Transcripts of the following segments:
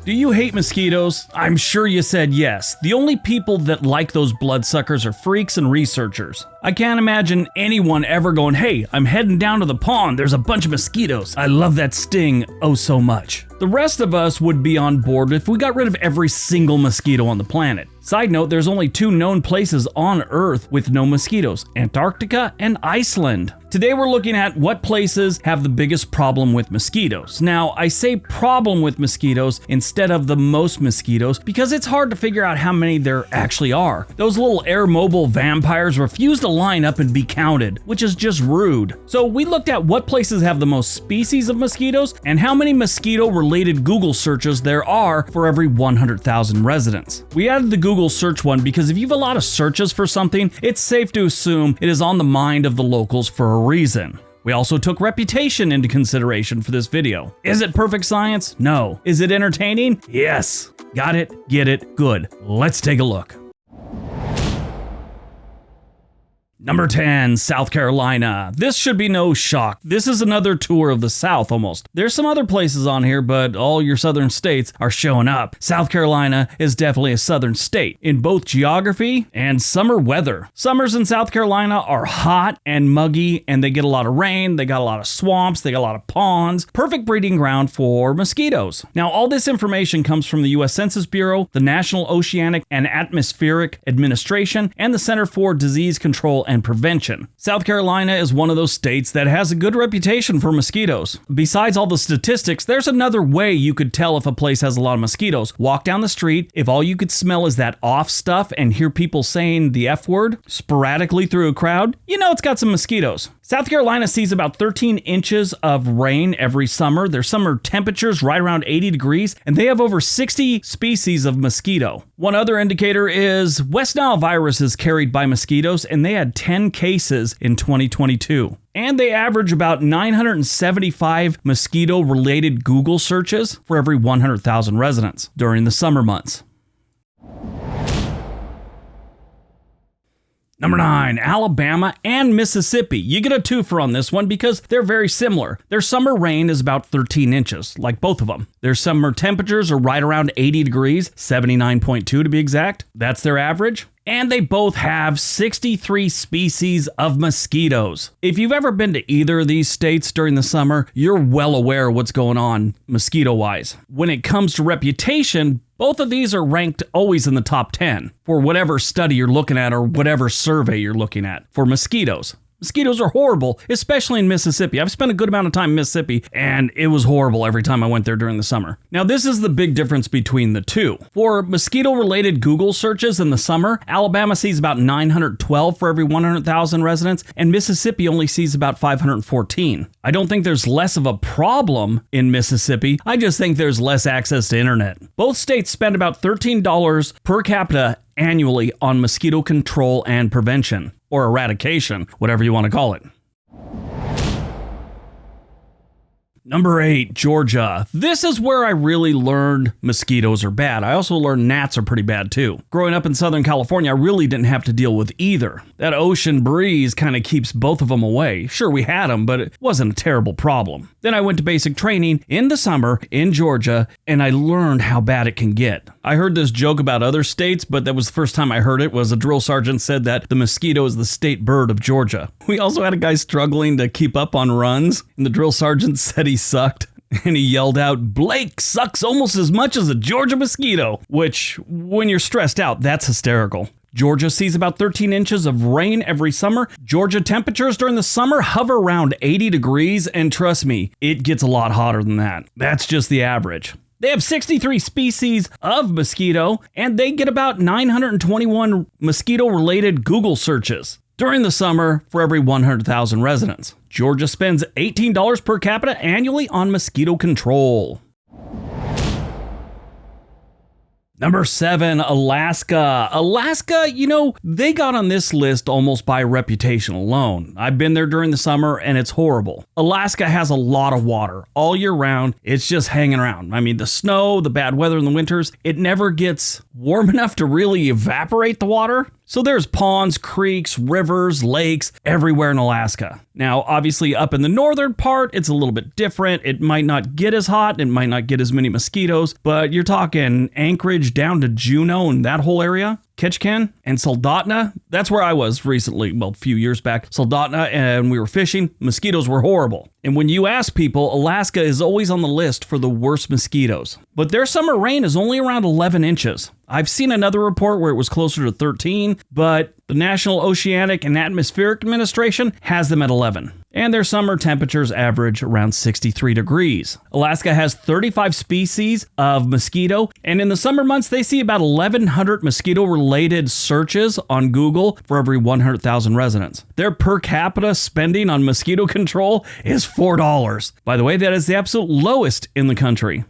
Do you hate mosquitoes? I'm sure you said yes. The only people that like those bloodsuckers are freaks and researchers. I can't imagine anyone ever going, hey, I'm heading down to the pond, there's a bunch of mosquitoes. I love that sting oh so much. The rest of us would be on board if we got rid of every single mosquito on the planet. Side note, there's only 2 known places on Earth with no mosquitoes, Antarctica and Iceland. Today we're looking at what places have the biggest problem with mosquitoes. Now, I say problem with mosquitoes instead of the most mosquitoes because it's hard to figure out how many there actually are. Those little airmobile vampires refuse to line up and be counted, which is just rude. So we looked at what places have the most species of mosquitoes and how many mosquito-related Google searches there are for every 100,000 residents. We added the Google search one because if you have a lot of searches for something, it's safe to assume it is on the mind of the locals for a reason. We also took reputation into consideration for this video. Is it perfect science? No. Is it entertaining? Yes. Got it? Get it? Good. Let's take a look. Number 10, South Carolina. This should be no shock. This is another tour of the South almost. There's some other places on here, but all your southern states are showing up. South Carolina is definitely a southern state in both geography and summer weather. Summers in South Carolina are hot and muggy, and they get a lot of rain, they got a lot of swamps, they got a lot of ponds. Perfect breeding ground for mosquitoes. Now, all this information comes from the U.S. Census Bureau, the National Oceanic and Atmospheric Administration, and the Center for Disease Control and Prevention. South Carolina is one of those states that has a good reputation for mosquitoes. Besides all the statistics, there's another way you could tell if a place has a lot of mosquitoes. Walk down the street, if all you could smell is that off stuff and hear people saying the F word sporadically through a crowd, you know it's got some mosquitoes. South Carolina sees about 13 inches of rain every summer. Their summer temperatures right around 80 degrees, and they have over 60 species of mosquito. One other indicator is West Nile virus is carried by mosquitoes, and they had 10 cases in 2022. And they average about 975 mosquito-related Google searches for every 100,000 residents during the summer months. Number 9, Alabama and Mississippi. You get a twofer on this one because they're very similar. Their summer rain is about 13 inches, like both of them. Their summer temperatures are right around 80 degrees, 79.2 to be exact. That's their average. And they both have 63 species of mosquitoes. If you've ever been to either of these states during the summer, you're well aware of what's going on mosquito-wise. When it comes to reputation, both of these are ranked always in the top 10 for whatever study you're looking at or whatever survey you're looking at for mosquitoes. Mosquitoes are horrible, especially in Mississippi. I've spent a good amount of time in Mississippi, and it was horrible every time I went there during the summer. Now, this is the big difference between the two. For mosquito-related Google searches in the summer, Alabama sees about 912 for every 100,000 residents, and Mississippi only sees about 514. I don't think there's less of a problem in Mississippi. I just think there's less access to internet. Both states spend about $13 per capita annually on mosquito control and prevention, or eradication, whatever you want to call it. Number 8, Georgia. This is where I really learned mosquitoes are bad. I also learned gnats are pretty bad too. Growing up in Southern California, I really didn't have to deal with either. That ocean breeze kind of keeps both of them away. Sure, we had them, but it wasn't a terrible problem. Then I went to basic training in the summer in Georgia, and I learned how bad it can get. I heard this joke about other states, but that was the first time I heard it. Was a drill sergeant said that the mosquito is the state bird of Georgia. We also had a guy struggling to keep up on runs, and the drill sergeant said he sucked, and he yelled out, "Blake sucks almost as much as a Georgia mosquito," which, when you're stressed out, that's hysterical. Georgia sees about 13 inches of rain every summer. Georgia temperatures during the summer hover around 80 degrees, and trust me, it gets a lot hotter than that. That's just the average. They have 63 species of mosquito, and they get about 921 mosquito-related Google searches during the summer for every 100,000 residents. Georgia spends $18 per capita annually on mosquito control. Number 7, Alaska. Alaska, they got on this list almost by reputation alone. I've been there during the summer and it's horrible. Alaska has a lot of water all year round. It's just hanging around. I mean, the snow, the bad weather in the winters, it never gets warm enough to really evaporate the water. So there's ponds, creeks, rivers, lakes everywhere in Alaska. Now, obviously up in the northern part, it's a little bit different. It might not get as hot, it might not get as many mosquitoes, but you're talking Anchorage down to Juneau and that whole area. Ketchikan and Soldotna, that's where I was recently, well, a few years back. Soldotna, and we were fishing, mosquitoes were horrible. And when you ask people, Alaska is always on the list for the worst mosquitoes. But their summer rain is only around 11 inches. I've seen another report where it was closer to 13, but the National Oceanic and Atmospheric Administration has them at 11. And their summer temperatures average around 63 degrees. Alaska has 35 species of mosquito, and in the summer months, they see about 1,100 mosquito-related searches on Google for every 100,000 residents. Their per capita spending on mosquito control is $4. By the way, that is the absolute lowest in the country.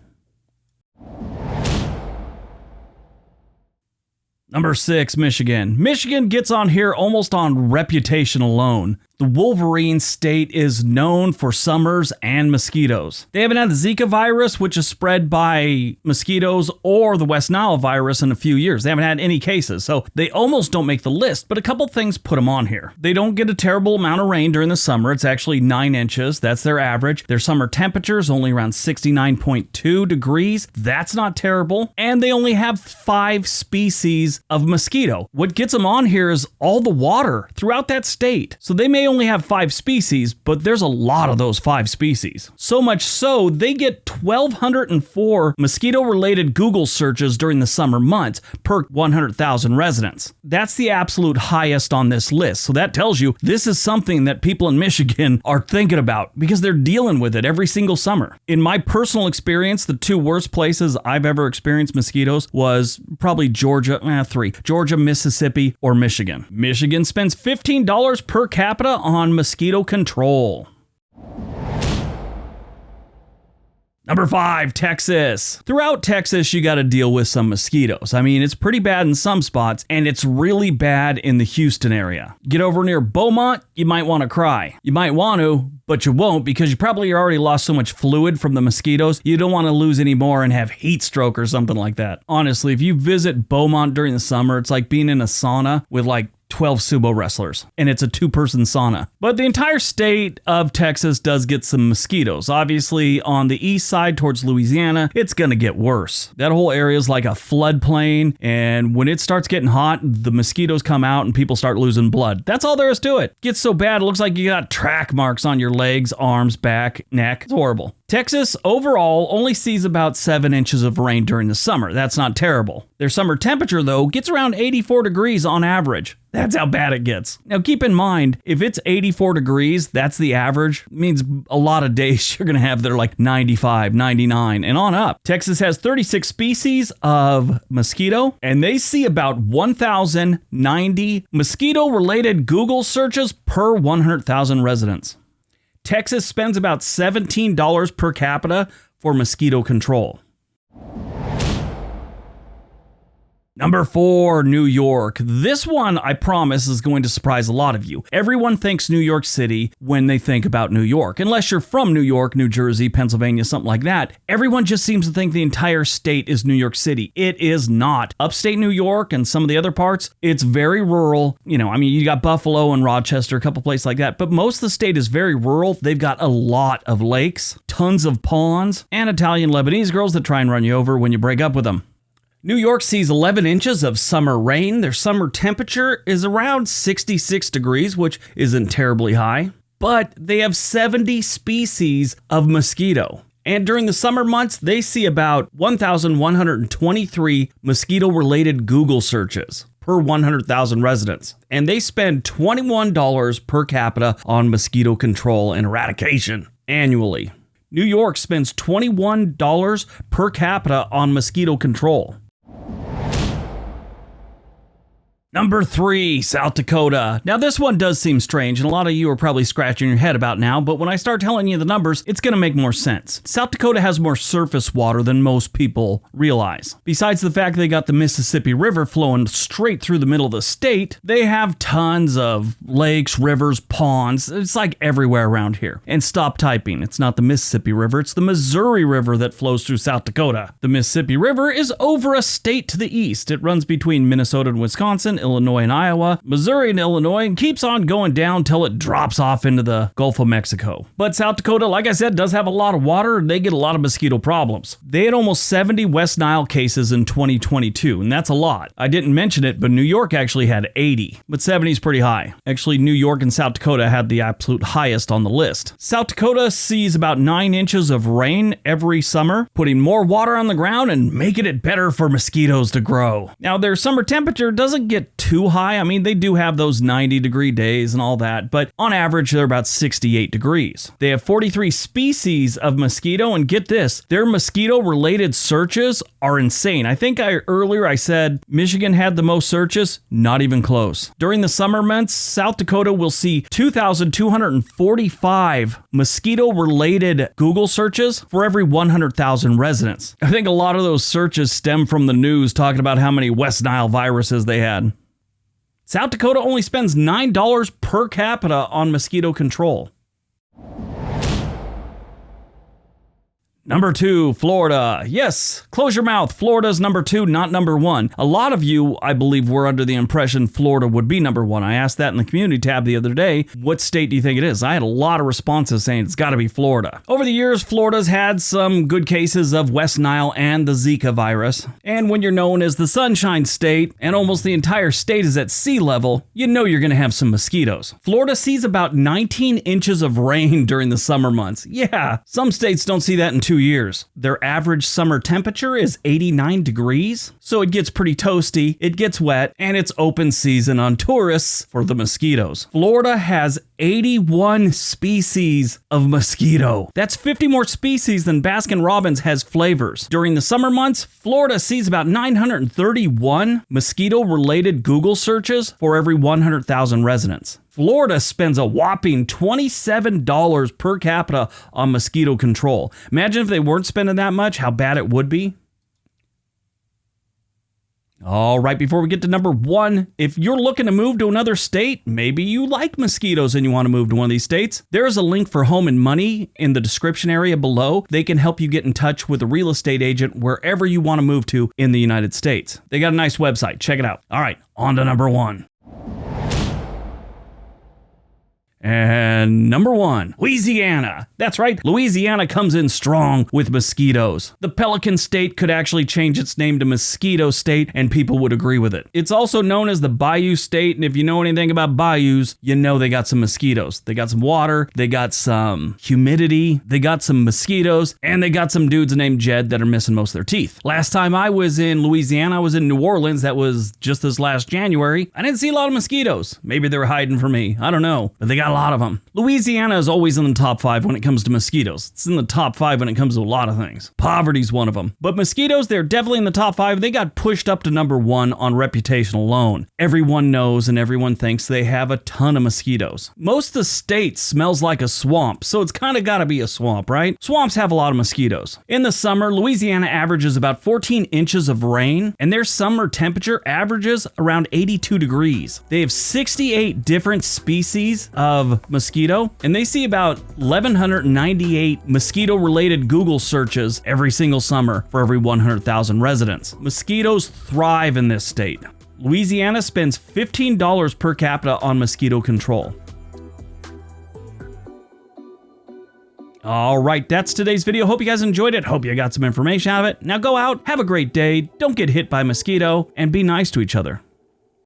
Number 6, Michigan. Michigan gets on here almost on reputation alone. The Wolverine state is known for summers and mosquitoes. They haven't had the Zika virus, which is spread by mosquitoes, or the West Nile virus in a few years. They haven't had any cases, so they almost don't make the list, but a couple things put them on here. They don't get a terrible amount of rain during the summer. It's actually 9 inches. That's their average. Their summer temperature is only around 69.2 degrees. That's not terrible. And they only have 5 species of mosquito. What gets them on here is all the water throughout that state. So they may only have 5 species, but there's a lot of those 5 species. So much so, they get 1,204 mosquito-related Google searches during the summer months per 100,000 residents. That's the absolute highest on this list. So that tells you this is something that people in Michigan are thinking about because they're dealing with it every single summer. In my personal experience, the 2 worst places I've ever experienced mosquitoes was probably Georgia, 3. Georgia, Mississippi, or Michigan. Michigan spends $15 per capita on mosquito control. Number 5, Texas. Throughout Texas, you got to deal with some mosquitoes. I mean, it's pretty bad in some spots, and it's really bad in the Houston area. Get over near Beaumont, you might want to cry. You might want to, but you won't because you probably already lost so much fluid from the mosquitoes, you don't want to lose any more and have heat stroke or something like that. Honestly, if you visit Beaumont during the summer, it's like being in a sauna with like 12 sumo wrestlers, and it's a 2-person sauna. But the entire state of Texas does get some mosquitoes. Obviously, on the east side towards Louisiana, it's gonna get worse. That whole area is like a floodplain, and when it starts getting hot, the mosquitoes come out and people start losing blood. That's all there is to it. Gets so bad, it looks like you got track marks on your legs, arms, back, neck. It's horrible. Texas overall only sees about 7 inches of rain during the summer. That's not terrible. Their summer temperature, though, gets around 84 degrees on average. That's how bad it gets. Now, keep in mind, if it's 84 degrees, that's the average. It means a lot of days you're going to have that are like 95, 99, and on up. Texas has 36 species of mosquito, and they see about 1,090 mosquito-related Google searches per 100,000 residents. Texas spends about $17 per capita for mosquito control. Number 4, New York. This one, I promise, is going to surprise a lot of you. Everyone thinks New York City when they think about New York. Unless you're from New York, New Jersey, Pennsylvania, something like that. Everyone just seems to think the entire state is New York City. It is not. Upstate New York and some of the other parts, it's very rural. You got Buffalo and Rochester, a couple places like that. But most of the state is very rural. They've got a lot of lakes, tons of ponds, and Italian Lebanese girls that try and run you over when you break up with them. New York sees 11 inches of summer rain. Their summer temperature is around 66 degrees, which isn't terribly high. But they have 70 species of mosquito. And during the summer months, they see about 1,123 mosquito-related Google searches per 100,000 residents. And they spend $21 per capita on mosquito control and eradication annually. New York spends $21 per capita on mosquito control. Number 3, South Dakota. Now this one does seem strange, and a lot of you are probably scratching your head about now, but when I start telling you the numbers, it's going to make more sense. South Dakota has more surface water than most people realize. Besides the fact they got the Mississippi River flowing straight through the middle of the state, they have tons of lakes, rivers, ponds. It's like everywhere around here. And stop typing. It's not the Mississippi River, it's the Missouri River that flows through South Dakota. The Mississippi River is over a state to the east. It runs between Minnesota and Wisconsin Illinois, and Iowa, Missouri and Illinois, and keeps on going down till it drops off into the Gulf of Mexico. But South Dakota, like I said, does have a lot of water, and they get a lot of mosquito problems. They had almost 70 West Nile cases in 2022, and that's a lot. I didn't mention it, but New York actually had 80, but 70 is pretty high. Actually, New York and South Dakota had the absolute highest on the list. South Dakota sees about 9 inches of rain every summer, putting more water on the ground and making it better for mosquitoes to grow. Now, their summer temperature doesn't get too high. I mean, they do have those 90-degree days and all that, but on average, they're about 68 degrees. They have 43 species of mosquito, and get this, their mosquito-related searches are insane. I think earlier I said Michigan had the most searches. Not even close. During the summer months, South Dakota will see 2,245 mosquito-related Google searches for every 100,000 residents. I think a lot of those searches stem from the news talking about how many West Nile viruses they had. South Dakota only spends $9 per capita on mosquito control. Number 2, Florida. Yes, close your mouth. Florida's number 2, not number 1. A lot of you, I believe, were under the impression Florida would be number 1. I asked that in the community tab the other day. What state do you think it is? I had a lot of responses saying it's got to be Florida. Over the years, Florida's had some good cases of West Nile and the Zika virus. And when you're known as the Sunshine State and almost the entire state is at sea level, you know you're going to have some mosquitoes. Florida sees about 19 inches of rain during the summer months. Yeah, some states don't see that in 2 years. Their average summer temperature is 89 degrees, so it gets pretty toasty, it gets wet, and it's open season on tourists for the mosquitoes. Florida has 81 species of mosquito. That's 50 more species than Baskin-Robbins has flavors. During the summer months, Florida sees about 931 mosquito-related Google searches for every 100,000 residents. Florida spends a whopping $27 per capita on mosquito control. Imagine if they weren't spending that much, how bad it would be. All right, before we get to number 1, if you're looking to move to another state, maybe you like mosquitoes and you want to move to one of these states, there is a link for Home and Money in the description area below. They can help you get in touch with a real estate agent wherever you want to move to in the United States. They got a nice website. Check it out. All right, on to number 1. And number 1, Louisiana. That's right, Louisiana comes in strong with mosquitoes. The Pelican State could actually change its name to Mosquito State, and people would agree with it. It's also known as the Bayou State, and if you know anything about bayous, you know they got some mosquitoes. They got some water, they got some humidity, they got some mosquitoes, and they got some dudes named Jed that are missing most of their teeth. Last time I was in Louisiana, I was in New Orleans. That was just this last January. I didn't see a lot of mosquitoes. Maybe they were hiding from me. I don't know, but they got a lot of them. Louisiana is always in the top 5 when it comes to mosquitoes. It's in the top 5 when it comes to a lot of things. Poverty's one of them. But mosquitoes, they're definitely in the top 5. They got pushed up to number 1 on reputation alone. Everyone knows and everyone thinks they have a ton of mosquitoes. Most of the state smells like a swamp, so it's kind of got to be a swamp, right? Swamps have a lot of mosquitoes. In the summer, Louisiana averages about 14 inches of rain, and their summer temperature averages around 82 degrees. They have 68 different species of mosquito, and they see about 1,198 mosquito-related Google searches every single summer for every 100,000 residents. Mosquitoes thrive in this state. Louisiana spends $15 per capita on mosquito control. All right, that's today's video. Hope you guys enjoyed it. Hope you got some information out of it. Now go out, have a great day, don't get hit by a mosquito, and be nice to each other.